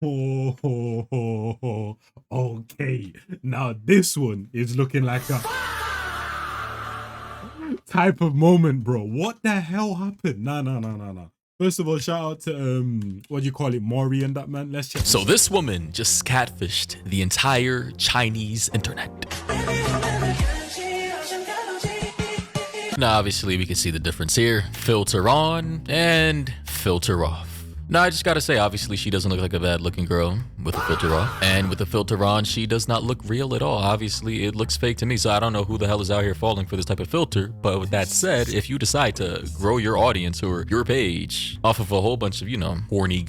Ho, ho, ho, ho. Okay, now this one is looking like a type of moment, bro. What the hell happened? Nah, nah, nah, nah, nah. First of all, shout out to what do you call it, Maury and that man. Let's check. So this woman just catfished the entire Chinese internet. Now, obviously, we can see the difference here. Filter on and filter off. Now, I just gotta say, obviously, she doesn't look like a bad-looking girl with a filter off. And with the filter on, she does not look real at all. Obviously, it looks fake to me, so I don't know who the hell is out here falling for this type of filter. But with that said, if you decide to grow your audience or your page off of a whole bunch of, you know, horny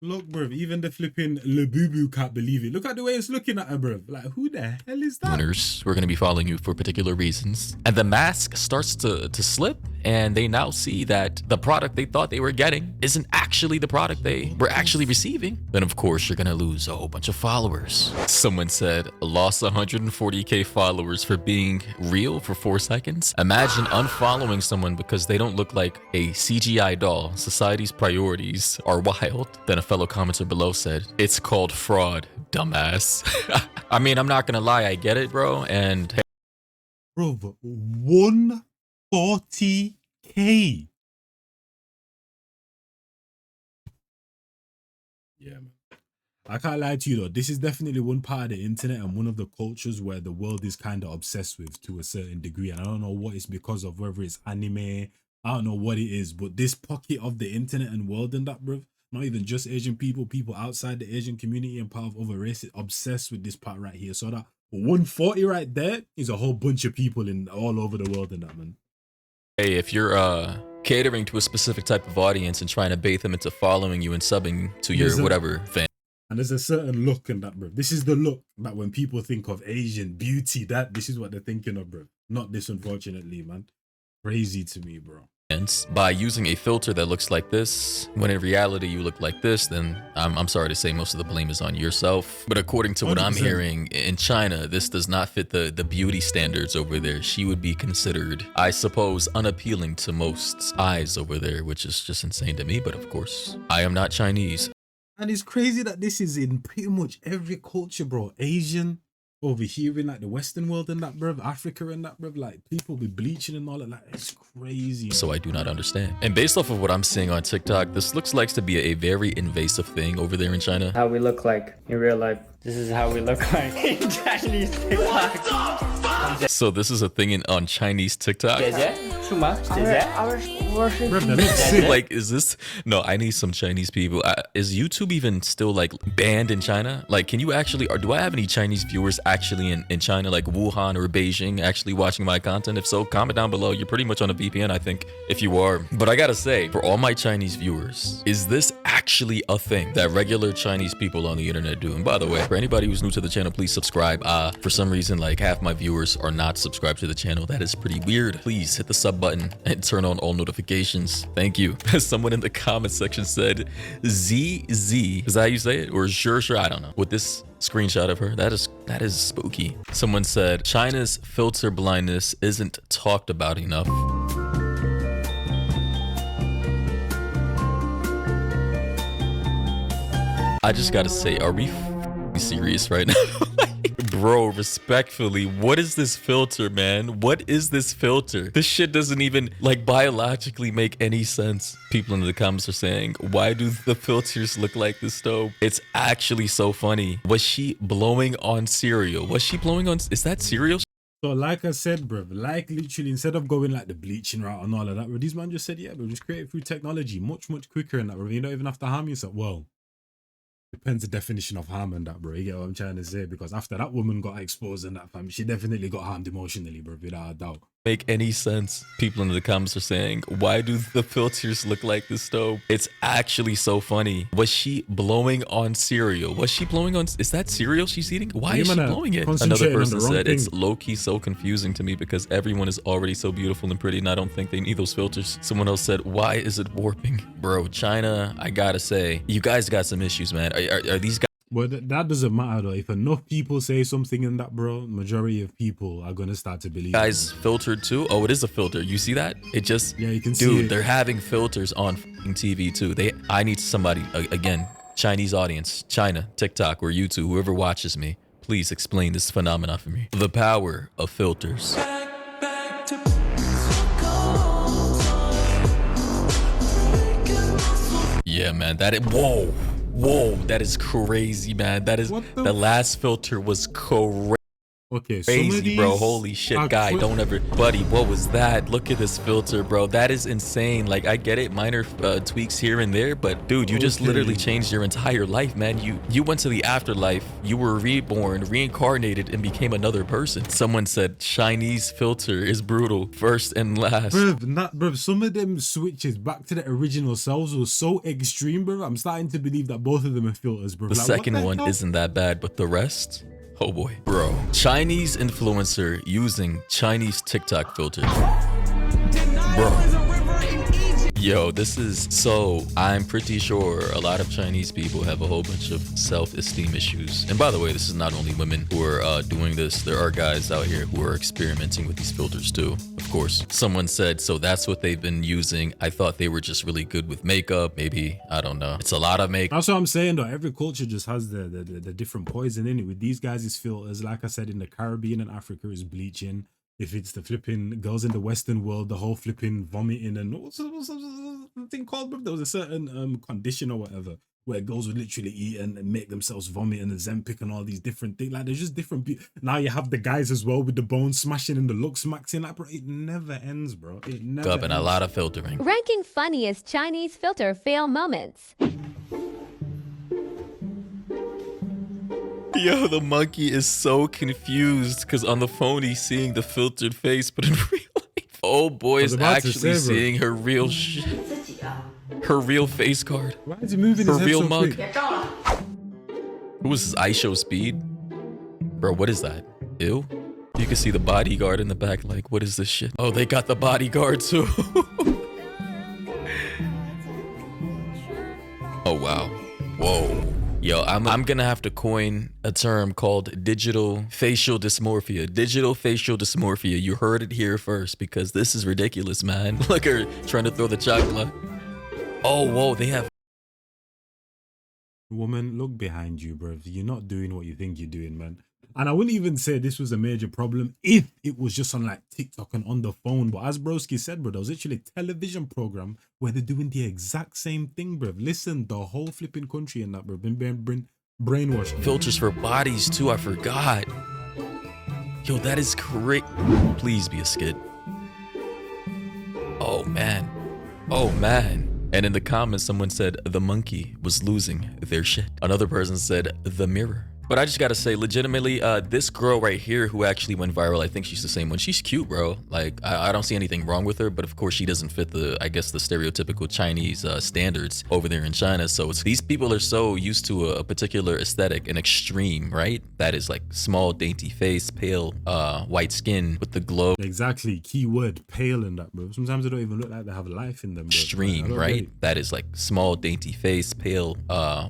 Look, bruv, even the flipping Le Boo Boo can't believe it. Look at the way it's looking at her, bruv. Like, who the hell is that? owners who are going to be following you for particular reasons. And the mask starts to slip, and they now see that the product they thought they were getting isn't actually the product they were actually receiving. Then, of course, you're going to lose a whole bunch of followers. Someone said, lost 140K followers for being real for 4 seconds. Imagine unfollowing someone because they don't look like a CGI doll. Society's priorities are wild. Then a fellow commenter below said, it's called fraud, dumbass. I mean, I'm not gonna lie, I get it, bro. And hey, Bro, 140K. Yeah, man. I can't lie to you though. This is definitely one part of the internet and one of the cultures where the world is kind of obsessed with to a certain degree. And I don't know what it's because of, whether it's anime, I don't know what it is, but this pocket of the internet and world and that, bro, not even just Asian people, people outside the Asian community and part of other races obsessed with this part right here. So that 140 right there is a whole bunch of people in all over the world and that, man. hey, if you're catering to a specific type of audience and trying to bait them into following you and subbing to your whatever fan. And there's a certain look in that, bro. This is the look that when people think of Asian beauty, that this is what they're thinking of, bro. Not this, unfortunately, man. Crazy to me, bro. By using a filter that looks like this, when in reality you look like this, then I'm sorry to say most of the blame is on yourself. But according to what 100%. I'm hearing, in China, this does not fit the beauty standards over there. She would be considered, I suppose, unappealing to most eyes over there, which is just insane to me. But of course, I am not Chinese. And it's crazy that this is in pretty much every culture, bro. Asian, over here in like the Western world and that, bruv, Africa and that, bruv, like people be bleaching and all that, like it's crazy. So I do not understand. And based off of what I'm seeing on TikTok, this looks like to be a very invasive thing over there in China. How we look like in real life. This is how we look like in Chinese TikTok. So this is a thing on Chinese TikTok? Like, is this? No, I need some Chinese people. Is YouTube even still like banned in China? Like, can you actually, or do I have any Chinese viewers actually in China, like Wuhan or Beijing, actually watching my content? If so, comment down below. You're pretty much on a VPN, I think, if you are. But I gotta say, for all my Chinese viewers, is this actually a thing that regular Chinese people on the internet do? And by the way, for anybody who's new to the channel, please subscribe. For some reason, like half my viewers are not subscribed to the channel. That is pretty weird. Please hit the sub button and turn on all notifications. Thank you. Someone in the comment section said ZZ. Is that how you say it? Or sure, I don't know. With this screenshot of her, that is spooky. Someone said China's filter blindness isn't talked about enough. I just gotta say, are we serious right now? Bro, respectfully, what is this filter, man? What is this filter? This shit doesn't even like biologically make any sense. People in the comments are saying, why do the filters look like this stove? It's actually so funny. Was she blowing on cereal? Was she blowing on, is that cereal? So like I said, bro, like literally instead of going like the bleaching route and all of that, bro, these man just said, yeah, bro, just create it through technology much quicker and that, bro. You don't even have to harm yourself. Well, depends the definition of harm and that, bro. You get what I'm trying to say? Because after that woman got exposed and that, fam, she definitely got harmed emotionally, bro, without a doubt. Make any sense. People in the comments are saying, why do the filters look like this stove? It's actually so funny. Was she blowing on cereal? Was she blowing on, is that cereal she's eating? Why is she blowing it? Another person said it's low-key so confusing to me because everyone is already so beautiful and pretty and I don't think they need those filters. Someone else said, why is it warping? Bro, China, I gotta say, you guys got some issues, man. Are these guys? Well, that doesn't matter though. If enough people say something in that, bro, majority of people are gonna start to believe. Guys, filtered too? Oh, it is a filter. You see that? It just, yeah, you can see. Dude, they're having filters on TV too. I need somebody again. Chinese audience, China, TikTok, or YouTube, whoever watches me, please explain this phenomenon for me. The power of filters. Yeah, man, whoa, that is crazy, man. That is, the last filter was crazy. Okay, some of Crazy, these bro. Holy shit, guy. Don't ever, buddy. What was that? Look at this filter, bro. That is insane. Like, I get it, minor tweaks here and there, but dude, you just literally changed your entire life, man. You went to the afterlife. You were reborn, reincarnated, and became another person. Someone said Chinese filter is brutal, first and last. Bruv, some of them switches back to the original selves was so extreme, bro. I'm starting to believe that both of them are filters, bro. The like, second one isn't that bad, but the rest. Oh boy, bro. Chinese influencer using Chinese TikTok filter. Bro. Yo, this is so, I'm pretty sure a lot of Chinese people have a whole bunch of self-esteem issues. And by the way, this is not only women who are doing this. There are guys out here who are experimenting with these filters too, of course. Someone said, so that's what they've been using. I thought they were just really good with makeup. Maybe, I don't know. It's a lot of makeup. That's what I'm saying though. Every culture just has the different poison in it. With these guys, it's filters. Like I said, in the Caribbean and Africa is bleaching. If it's the flipping girls in the Western world, the whole flipping vomiting and what's the thing called, bro? There was a certain condition or whatever where girls would literally eat and make themselves vomit and the Zempic and all these different things. Like, there's just different people. Now you have the guys as well with the bone smashing and the looks maxing. Like, bro, it never ends, bro. It never ends. And a lot of filtering. Ranking funniest Chinese filter fail moments. Yo, the monkey is so confused because on the phone he's seeing the filtered face, but in real life, oh boy is actually seeing her real her real face card. Why is he moving her his head real so mug? quick? Who is this? iShow Speed? Bro, what is that? Ew? You can see the bodyguard in the back, like, what is this shit? Oh, they got the bodyguard too. Oh wow. Whoa. Yo, I'm gonna have to coin a term called digital facial dysmorphia. Digital facial dysmorphia. You heard it here first because this is ridiculous, man. Look at her trying to throw the chocolate. Oh, whoa, they have. Woman, look behind you, bro. You're not doing what you think you're doing, man. And I wouldn't even say this was a major problem if it was just on like TikTok and on the phone. But as Broski said, bro, there was actually a television program where they're doing the exact same thing, bro. Listen, the whole flipping country and that, bro, been brainwashed. Filters for bodies too, I forgot. Yo, that is great. Please be a skit. Oh man. Oh man. And in the comments, someone said the monkey was losing their shit. Another person said the mirror. But I just gotta say, legitimately, this girl right here who actually went viral, I think she's the same one. She's cute, bro. Like, I don't see anything wrong with her, but of course she doesn't fit the, I guess, the stereotypical Chinese standards over there in China. So these people are so used to a particular aesthetic, an extreme, right? That is like small, dainty face, pale, white skin with the glow. Exactly, keyword, pale in that, bro. Sometimes they don't even look like they have life in them, bro. Extreme, right? That is like small, dainty face, pale,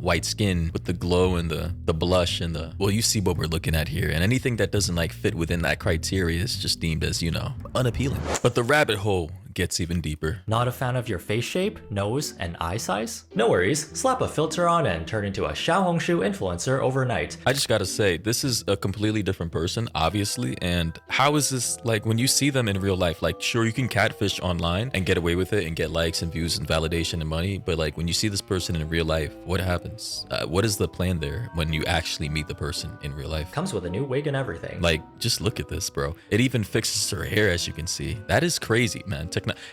white skin with the glow and the blush and the, well, you see what we're looking at here, and anything that doesn't like fit within that criteria is just deemed as, you know, unappealing. But the rabbit hole gets even deeper. Not a fan of your face shape, nose, and eye size? No worries, slap a filter on and turn into a Xiaohongshu influencer overnight. I just gotta say, this is a completely different person, obviously, and how is this, like, when you see them in real life, like, sure, you can catfish online and get away with it and get likes and views and validation and money, but like, when you see this person in real life, what happens? What is the plan there when you actually meet the person in real life? Comes with a new wig and everything. Like, just look at this, bro. It even fixes her hair, as you can see. That is crazy, man.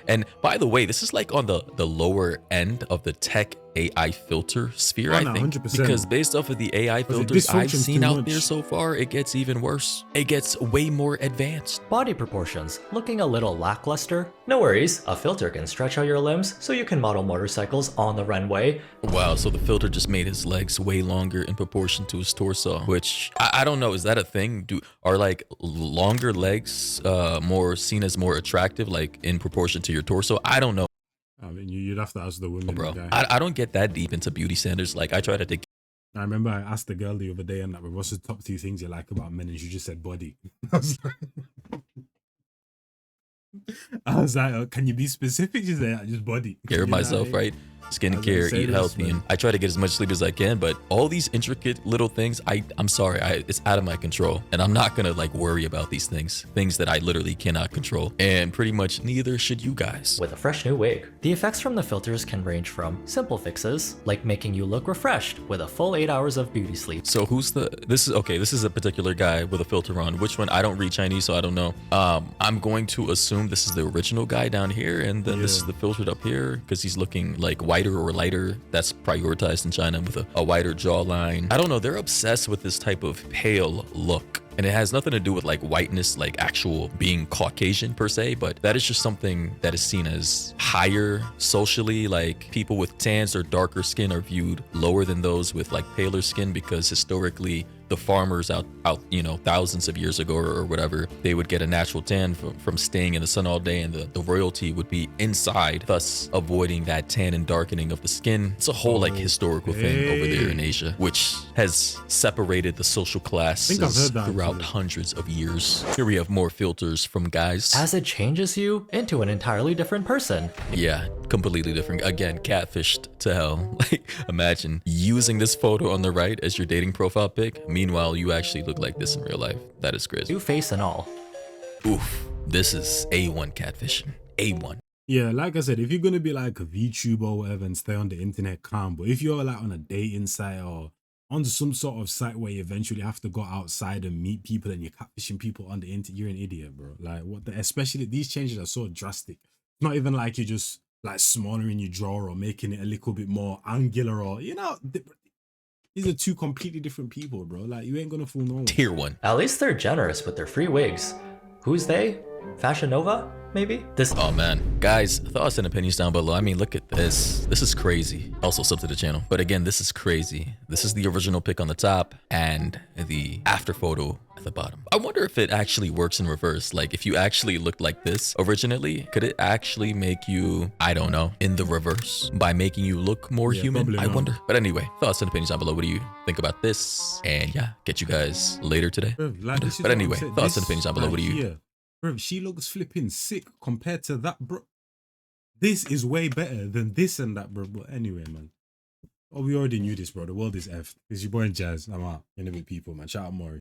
And by the way, this is like on the lower end of the tech AI filter sphere, I think. 100%. Because based off of the AI filters I've seen out there so far, it gets even worse. It gets way more advanced. Body proportions, looking a little lackluster? No worries, a filter can stretch out your limbs so you can model motorcycles on the runway. Wow, so the filter just made his legs way longer in proportion to his torso, which I don't know, is that a thing? Are like longer legs more seen as more attractive, like in proportion to your torso? I don't know. I mean, you'd have to ask the women, bro. Guy. I don't get that deep into beauty standards. Like, I try to take. I remember I asked the girl the other day, and like, what's the top 2 things you like about men? And she just said body. I was like, oh, can you be specific? She said, just body. Care of myself, right? skincare, say eat this, healthy, man. and I try to get as much sleep as I can. But all these intricate little things, I'm sorry, it's out of my control, and I'm not gonna like worry about these things that I literally cannot control, and pretty much neither should you guys. With a fresh new wig. The effects from the filters can range from simple fixes, like making you look refreshed with a full 8 hours of beauty sleep. So this is a particular guy with a filter on. Which one? I don't read Chinese, so I don't know. I'm going to assume this is the original guy down here, and then this is the filtered up here, because he's looking like whiter or lighter. That's prioritized in China with a wider jawline. I don't know, they're obsessed with this type of pale look. And it has nothing to do with like whiteness, like actual being Caucasian per se, but that is just something that is seen as higher socially. Like people with tans or darker skin are viewed lower than those with like paler skin, because historically the farmers out thousands of years ago or whatever, they would get a natural tan from staying in the sun all day, and the royalty would be inside, thus avoiding that tan and darkening of the skin. It's a whole like historical thing over there in Asia, which has separated the social classes throughout hundreds of years. Here we have more filters from guys. As it changes you into an entirely different person. Yeah, completely different. Again, catfished to hell. Like, imagine using this photo on the right as your dating profile pic. Meanwhile, you actually look like this in real life. That is crazy. New face and all. Oof, this is A1 catfishing. A1. Yeah, like I said, if you're gonna be like a VTuber or whatever and stay on the internet, calm. But if you're like on a dating site or on some sort of site where you eventually have to go outside and meet people and you're catfishing people on the internet, you're an idiot, bro. Like especially these changes are so drastic. It's not even like you're just like smaller in your jaw or making it a little bit more angular, or these are two completely different people, bro. Like, you ain't gonna fool no one. Tier 1. At least they're generous with their free wigs. Who's they? Fashion Nova? Maybe? Oh man, guys, thoughts and opinions down below. I mean, look at this. This is crazy. Also sub to the channel. But again, this is crazy. This is the original pic on the top and the after photo at the bottom. I wonder if it actually works in reverse. Like, if you actually looked like this originally, could it actually make you, I don't know, in the reverse by making you look more human? I wonder. But anyway, thoughts and opinions down below. What do you think about this? And yeah, get you guys later today. But anyway, thoughts and opinions down below. What do you? Bro, she looks flipping sick compared to that, bro. This is way better than this and that, bro. But anyway, man. Oh, we already knew this, bro. The world is effed. It's your boy Jazz. I'm out. In a bit, people, man. Shout out Maury.